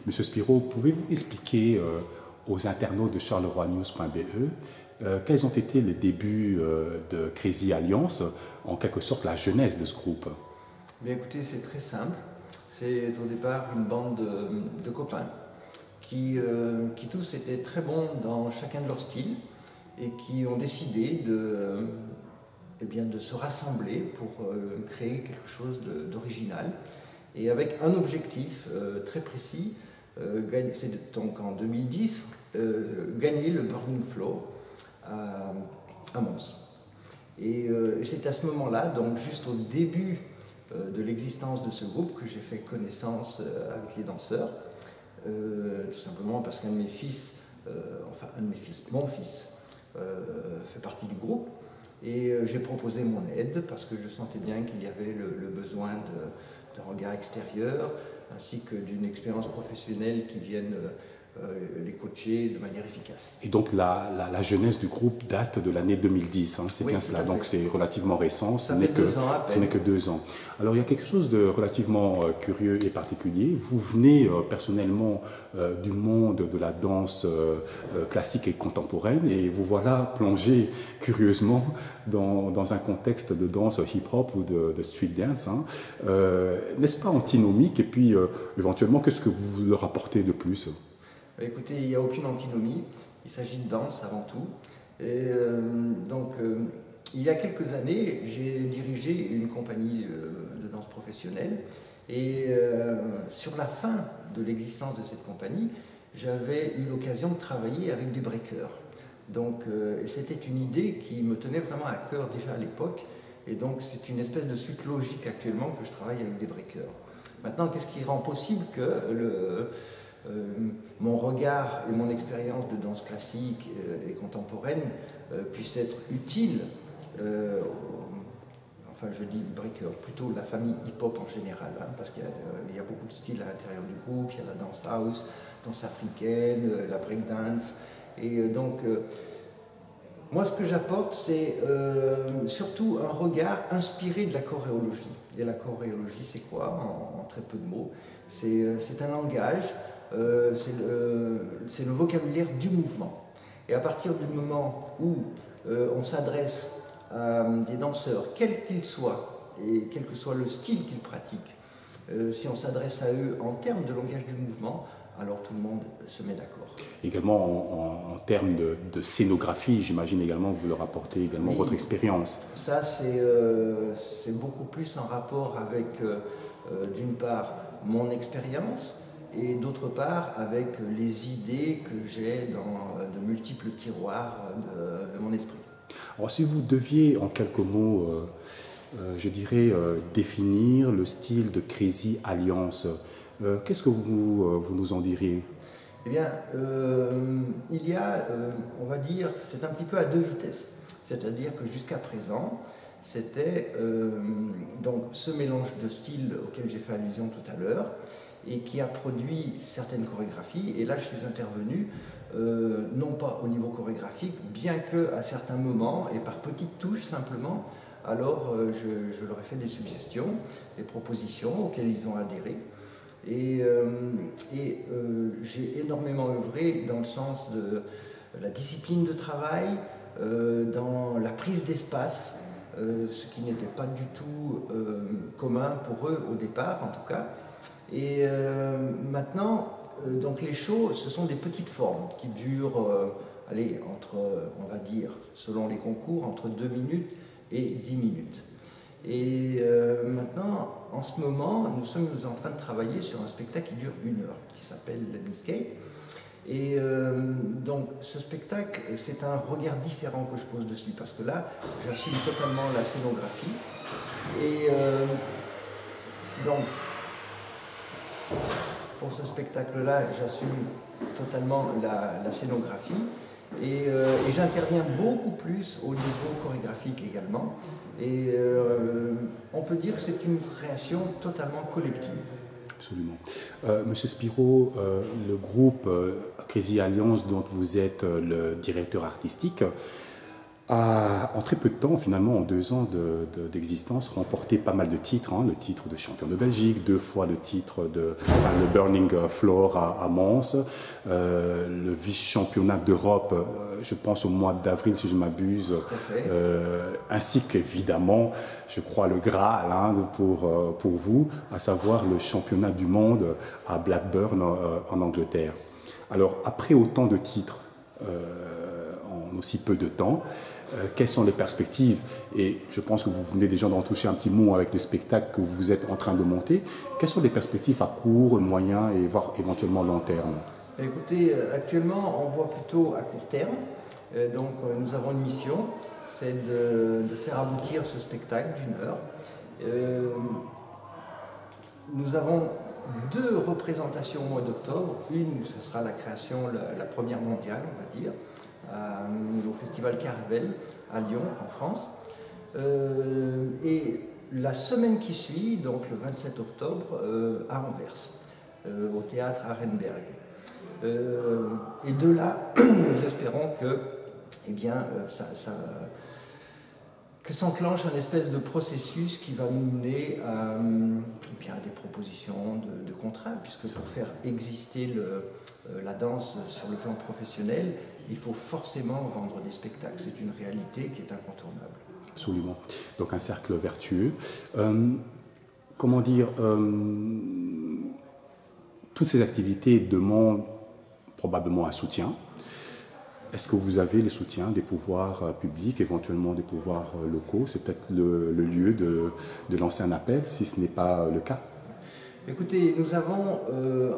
Monsieur Spiro, pouvez-vous expliquer aux internautes de charleroi-news.be quels ont été les débuts de Crazy Alliance, en quelque sorte la genèse de ce groupe? Bien écoutez, c'est très simple. C'est au départ une bande de copains qui tous étaient très bons dans chacun de leur style et qui ont décidé de se rassembler pour créer quelque chose d'original et avec un objectif très précis. C'est donc en 2010, gagner le Burning Floor à Mons. Et c'est à ce moment-là, donc juste au début de l'existence de ce groupe, que j'ai fait connaissance avec les danseurs, tout simplement parce qu'un de mes fils, mon fils, fait partie du groupe, et j'ai proposé mon aide parce que je sentais bien qu'il y avait le besoin de regard extérieur, ainsi que d'une expérience professionnelle qui vienne les coacher de manière efficace. Et donc la genèse du groupe date de l'année 2010, hein, c'est Oui, bien cela, donc c'est relativement récent, ce Ça n'est fait que, 2 ans à peine. ce n'est que 2 ans. Alors il y a quelque chose de relativement curieux et particulier. Vous venez personnellement du monde de la danse classique et contemporaine et vous voilà plongé curieusement dans un contexte de danse hip-hop ou de street dance. Hein. N'est-ce pas antinomique? Et puis éventuellement, qu'est-ce que vous leur apportez de plus? Écoutez, il n'y a aucune antinomie, il s'agit de danse avant tout. Et il y a quelques années, j'ai dirigé une compagnie de danse professionnelle et sur la fin de l'existence de cette compagnie, j'avais eu l'occasion de travailler avec des breakers. Donc c'était une idée qui me tenait vraiment à cœur déjà à l'époque et donc c'est une espèce de suite logique actuellement que je travaille avec des breakers. Maintenant, qu'est-ce qui rend possible que mon regard et mon expérience de danse classique et contemporaine puissent être utiles, enfin je dis breaker, plutôt la famille hip-hop en général, hein, parce qu'il y a beaucoup de styles à l'intérieur du groupe, il y a la danse house, danse africaine, la breakdance, et moi ce que j'apporte c'est surtout un regard inspiré de la choréologie. Et la choréologie c'est quoi en très peu de mots? C'est un langage. C'est le vocabulaire du mouvement. Et à partir du moment où on s'adresse à des danseurs, quels qu'ils soient, et quel que soit le style qu'ils pratiquent, si on s'adresse à eux en termes de langage du mouvement, alors tout le monde se met d'accord. Également en termes de scénographie, j'imagine également que vous leur apportez également Oui, votre expérience. Ça, c'est beaucoup plus en rapport avec, d'une part, mon expérience, et d'autre part avec les idées que j'ai dans de multiples tiroirs de mon esprit. Alors si vous deviez en quelques mots, je dirais, définir le style de Crazy Alliance, qu'est-ce que vous nous en diriez? Eh bien, il y a, on va dire, c'est un petit peu à deux vitesses. C'est-à-dire que jusqu'à présent, c'était donc ce mélange de styles auquel j'ai fait allusion tout à l'heure, et qui a produit certaines chorégraphies. Et là, je suis intervenu, non pas au niveau chorégraphique, bien qu'à certains moments, et par petites touches simplement, alors je leur ai fait des suggestions, des propositions auxquelles ils ont adhéré. Et j'ai énormément œuvré dans le sens de la discipline de travail, dans la prise d'espace, ce qui n'était pas du tout commun pour eux au départ en tout cas. Et maintenant, donc les shows, ce sont des petites formes qui durent, entre, on va dire, selon les concours, entre 2 minutes et 10 minutes. Et maintenant, en ce moment, nous sommes en train de travailler sur un spectacle qui dure 1 heure, qui s'appelle Let Me Skate. Et donc ce spectacle, c'est un regard différent que je pose dessus, parce que là, j'assume totalement la scénographie. Et donc, pour ce spectacle-là, j'assume totalement la scénographie. Et j'interviens beaucoup plus au niveau chorégraphique également. Et on peut dire que c'est une création totalement collective. Absolument. Monsieur Spiro, le groupe Crazy Alliance dont vous êtes le directeur artistique a, en très peu de temps, finalement, en 2 ans d'existence, remporté pas mal de titres. Hein, le titre de champion de Belgique, 2 fois le titre le Burning Floor à Mons, le vice-championnat d'Europe, je pense au mois d'avril, si je m'abuse, ainsi qu'évidemment, je crois, le Graal hein, pour vous, à savoir le championnat du monde à Blackburn en Angleterre. Alors, après autant de titres, en aussi peu de temps, quelles sont les perspectives? Et je pense que vous venez déjà d'en toucher un petit mot avec le spectacle que vous êtes en train de monter. Quelles sont les perspectives à court, moyen et voire éventuellement long terme? Écoutez, actuellement, on voit plutôt à court terme. Donc, nous avons une mission, c'est de faire aboutir ce spectacle d'1 heure. Nous avons 2 représentations au mois d'octobre. Une, ce sera la création, la première mondiale, on va dire, au Festival Caravelle à Lyon, en France. Et la semaine qui suit, donc le 27 octobre, à Anvers, au théâtre Arenberg. Et de là, nous espérons que, eh bien, que s'enclenche un espèce de processus qui va nous mener à, eh bien, à des propositions de contrats, puisque pour faire exister la danse sur le plan professionnel, il faut forcément vendre des spectacles. C'est une réalité qui est incontournable. Absolument. Donc un cercle vertueux. Comment dire, toutes ces activités demandent probablement un soutien. Est-ce que vous avez les soutiens des pouvoirs publics, éventuellement des pouvoirs locaux? C'est peut-être le lieu de lancer un appel, si ce n'est pas le cas. Écoutez, nous avons,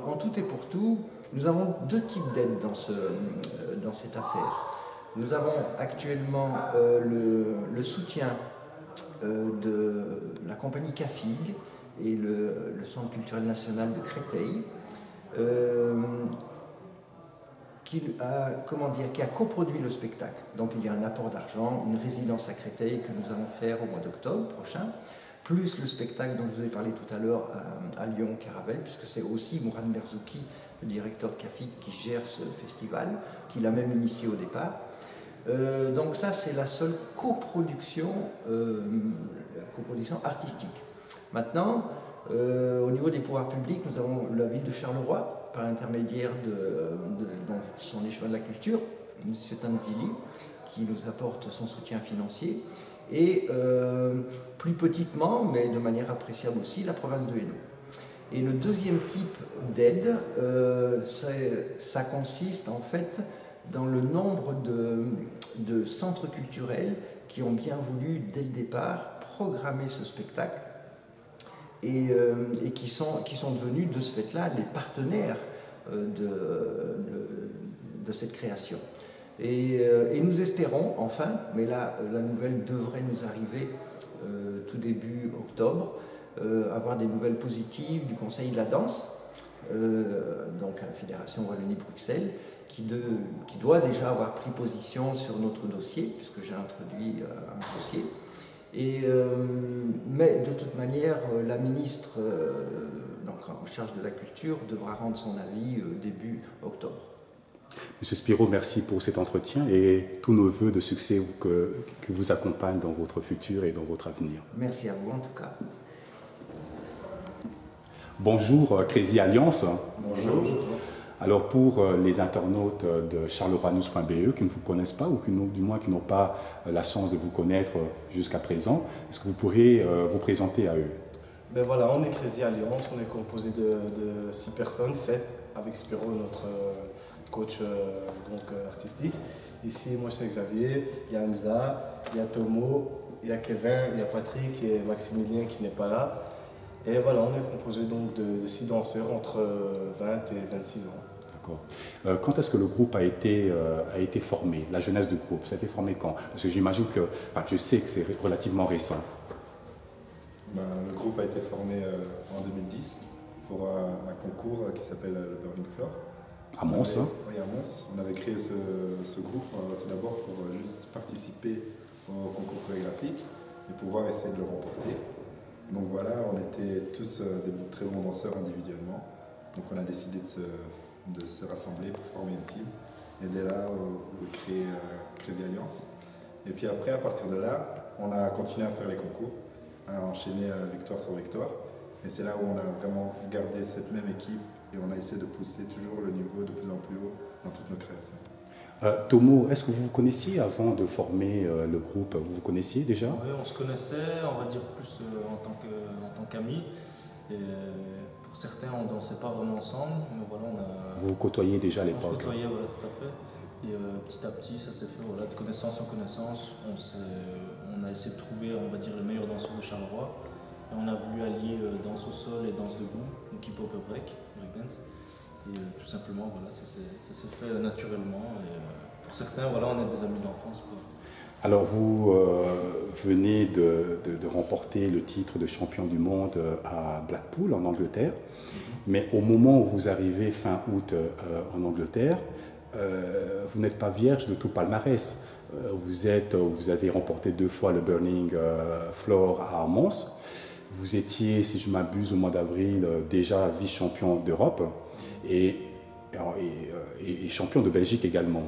en tout et pour tout, nous avons 2 types d'aides dans cette affaire. Nous avons actuellement le soutien de la compagnie CAFIG et le Centre culturel national de Créteil, qui a coproduit le spectacle. Donc il y a un apport d'argent, une résidence à Créteil que nous allons faire au mois d'octobre prochain, plus le spectacle dont je vous ai parlé tout à l'heure à Lyon, Caravelle, puisque c'est aussi Mourad Merzouki, le directeur de CAFIG, qui gère ce festival, qui l'a même initié au départ. Donc ça, c'est la seule coproduction artistique. Maintenant, au niveau des pouvoirs publics, nous avons la ville de Charleroi, par l'intermédiaire de son échevin de la culture, M. Tanzili, qui nous apporte son soutien financier, et plus petitement, mais de manière appréciable aussi, la province de Hainaut. Et le deuxième type d'aide, ça consiste en fait dans le nombre de centres culturels qui ont bien voulu, dès le départ, programmer ce spectacle et qui sont devenus, de ce fait-là, les partenaires de cette création. Et nous espérons, enfin, mais là, la nouvelle devrait nous arriver tout début octobre, avoir des nouvelles positives du Conseil de la danse, donc à la Fédération Wallonie-Bruxelles, qui doit déjà avoir pris position sur notre dossier, puisque j'ai introduit un dossier. Mais de toute manière, la ministre donc en charge de la culture devra rendre son avis début octobre. Monsieur Spiro, merci pour cet entretien et tous nos voeux de succès que vous accompagnent dans votre futur et dans votre avenir. Merci à vous en tout cas. Bonjour Crazy Alliance. Bonjour. Alors pour les internautes de charleroi-news.be qui ne vous connaissent pas ou du moins qui n'ont pas la chance de vous connaître jusqu'à présent, est-ce que vous pourriez vous présenter à eux? Ben voilà, on est Crazy Alliance, on est composé de 6 personnes, 7 avec Spiro, notre coach artistique. Ici, moi c'est Xavier, il y a Hamza, il y a Tomo, il y a Kevin, il y a Patrick et Maximilien qui n'est pas là. Et voilà, on est composé donc de 6 danseurs entre 20 et 26 ans. D'accord. Quand est-ce que le groupe a été formé? La jeunesse du groupe, ça a été formé quand? Parce que j'imagine que, je sais que c'est relativement récent. Le groupe a été formé en 2010 pour un concours qui s'appelle le Burning Floor. À Mons, hein? Oui, à Mons. On avait créé ce groupe tout d'abord pour juste participer au concours chorégraphique et pouvoir essayer de le remporter. Donc voilà, on était tous des très bons danseurs individuellement. Donc on a décidé de se rassembler pour former une team. Et dès là, on a créé Crazy Alliance. Et puis après, à partir de là, on a continué à faire les concours, à enchaîner victoire sur victoire. Et c'est là où on a vraiment gardé cette même équipe et on a essayé de pousser toujours le niveau de plus en plus haut dans toutes nos créations. Tomo, est-ce que vous vous connaissiez avant de former le groupe? Vous vous connaissiez déjà? Oui, on se connaissait, on va dire plus en tant qu'amis. Et pour certains, on ne dansait pas vraiment ensemble, mais voilà, Vous vous côtoyiez déjà à on se l'époque? côtoyait, voilà, tout à fait. Et petit à petit, ça s'est fait, voilà, de connaissance en connaissance. On a essayé de trouver, on va dire, les meilleurs danseurs de Charleroi. Et on a voulu allier danse au sol et danse debout, donc hip-hop et breakdance. Et tout simplement, voilà, ça s'est fait naturellement. Et pour certains, voilà, on est des amis d'enfance. Alors vous venez de remporter le titre de champion du monde à Blackpool en Angleterre, mais au moment où vous arrivez fin août en Angleterre, vous n'êtes pas vierge de tout palmarès. Vous avez remporté 2 fois le Burning Floor à Mons. Vous étiez, si je m'abuse, au mois d'avril déjà vice-champion d'Europe et champion de Belgique également.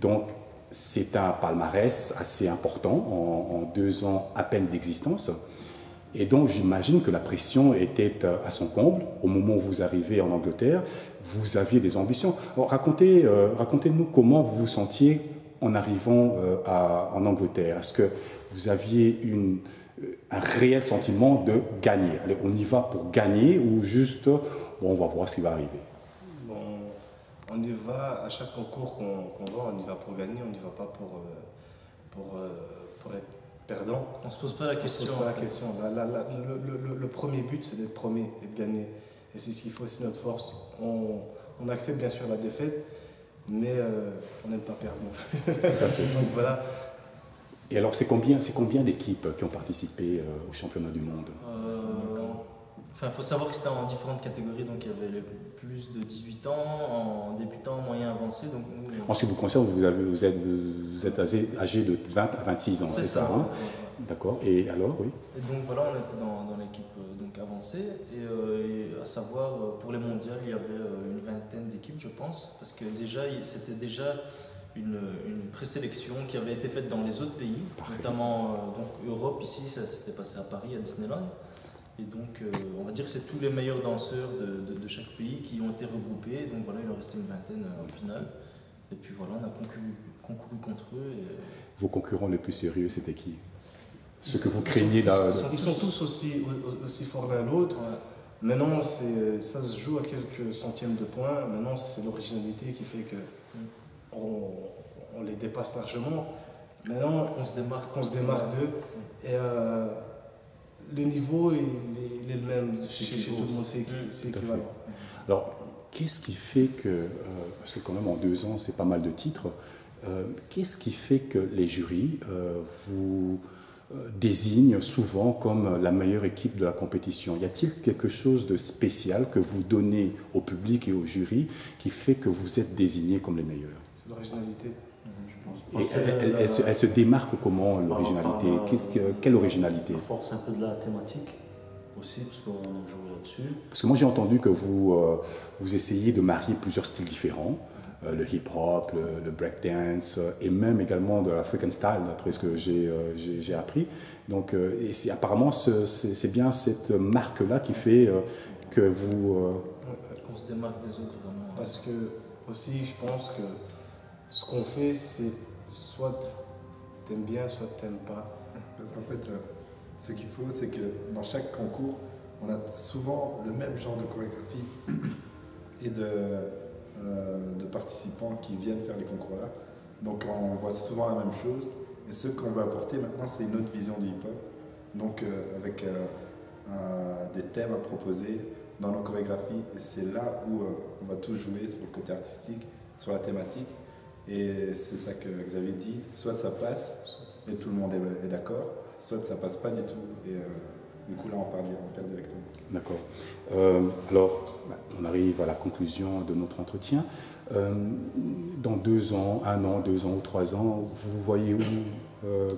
Donc c'est un palmarès assez important en 2 ans à peine d'existence. Et donc j'imagine que la pression était à son comble au moment où vous arrivez en Angleterre. Vous aviez des ambitions. Alors, racontez-nous comment vous vous sentiez en arrivant en Angleterre. Est-ce que vous aviez un réel sentiment de gagner? Allez, on y va pour gagner ou juste, bon, on va voir ce qui va arriver? Bon, on y va, à chaque concours qu'on va, on y va pour gagner, on n'y va pas pour être perdant. On ne se pose pas la question. On se pose pas la question. Le premier but, c'est d'être premier et de gagner. Et c'est ce qu'il faut, c'est notre force. On accepte bien sûr la défaite, mais on n'aime pas perdre. Donc voilà. Et alors, c'est combien d'équipes qui ont participé au championnat du monde? Il faut savoir que c'était en différentes catégories, donc il y avait les plus de 18 ans, en débutant, moyen, avancé. Donc nous, en ce qui vous concerne, vous êtes âgé de 20 à 26 ans, c'est ça hein? D'accord. Et alors, oui. Et donc voilà, on était dans l'équipe donc avancée. Et à savoir, pour les mondiales, il y avait une vingtaine d'équipes, je pense, parce que c'était déjà une présélection qui avait été faite dans les autres pays, notamment donc Europe, ici, ça s'était passé à Paris, à Disneyland. Et donc, on va dire que c'est tous les meilleurs danseurs de chaque pays qui ont été regroupés. Donc voilà, il en restait une vingtaine en finale. Et puis voilà, on a concouru contre eux. Et... Vos concurrents les plus sérieux, c'était qui? Ceux que vous craignez ils sont tous aussi forts l'un l'autre. Ouais. Maintenant, ça se joue à quelques centièmes de points. Maintenant, c'est l'originalité qui fait que on les dépasse largement. Maintenant, on se démarque d'eux. Et le niveau, il est le même chez tout le monde, c'est équivalent. Alors, qu'est-ce qui fait que, parce que quand même en 2 ans, c'est pas mal de titres, qu'est-ce qui fait que les jurys vous désignent souvent comme la meilleure équipe de la compétition? Y a-t-il quelque chose de spécial que vous donnez au public et au jury qui fait que vous êtes désignés comme les meilleurs? C'est l'originalité. Et elle se démarque comment, l'originalité? Quelle originalité? La force un peu de la thématique aussi, parce qu'on a joué là-dessus. Parce que moi j'ai entendu que vous essayez de marier plusieurs styles différents, le hip-hop, le breakdance, et même également de l'African style, d'après ce que j'ai appris. Donc, apparemment c'est bien cette marque-là qui fait que vous... qu'on se démarque des autres vraiment. Parce que aussi je pense que ce qu'on fait, c'est soit t'aimes bien, soit t'aimes pas. Parce qu'en fait, ce qu'il faut, c'est que dans chaque concours, on a souvent le même genre de chorégraphie et de participants qui viennent faire les concours-là. Donc on voit souvent la même chose. Et ce qu'on veut apporter maintenant, c'est une autre vision du hip-hop. Donc avec des thèmes à proposer dans nos chorégraphies. Et c'est là où on va tout jouer sur le côté artistique, sur la thématique. Et c'est ça que Xavier dit, soit ça passe et tout le monde est d'accord, soit ça passe pas du tout et du coup là on perd directement. D'accord. Alors on arrive à la conclusion de notre entretien. Dans 2 ans, 1 an, 2 ans ou 3 ans, vous voyez où,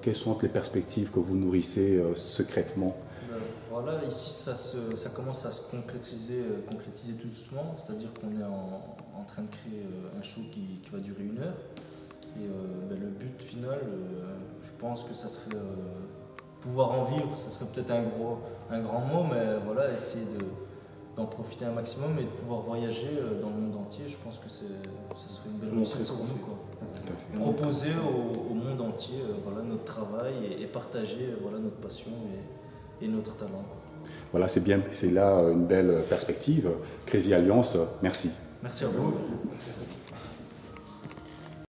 quelles sont les perspectives que vous nourrissez secrètement? Voilà, ici ça commence à se concrétiser tout doucement, c'est-à-dire qu'on est en train de créer un show qui va durer 1 heure. Et le but final, je pense que ça serait pouvoir en vivre, ça serait peut-être un grand mot, mais voilà, essayer d'en profiter un maximum et de pouvoir voyager dans le monde entier. Je pense que ça serait une belle Montrer réussite ce pour qu'on nous, fait. quoi. Tout à fait. Proposer au monde entier voilà, notre travail et partager voilà, notre passion et notre talent, quoi. Voilà, c'est bien, c'est là une belle perspective. Crazy Alliance, merci. Merci à vous.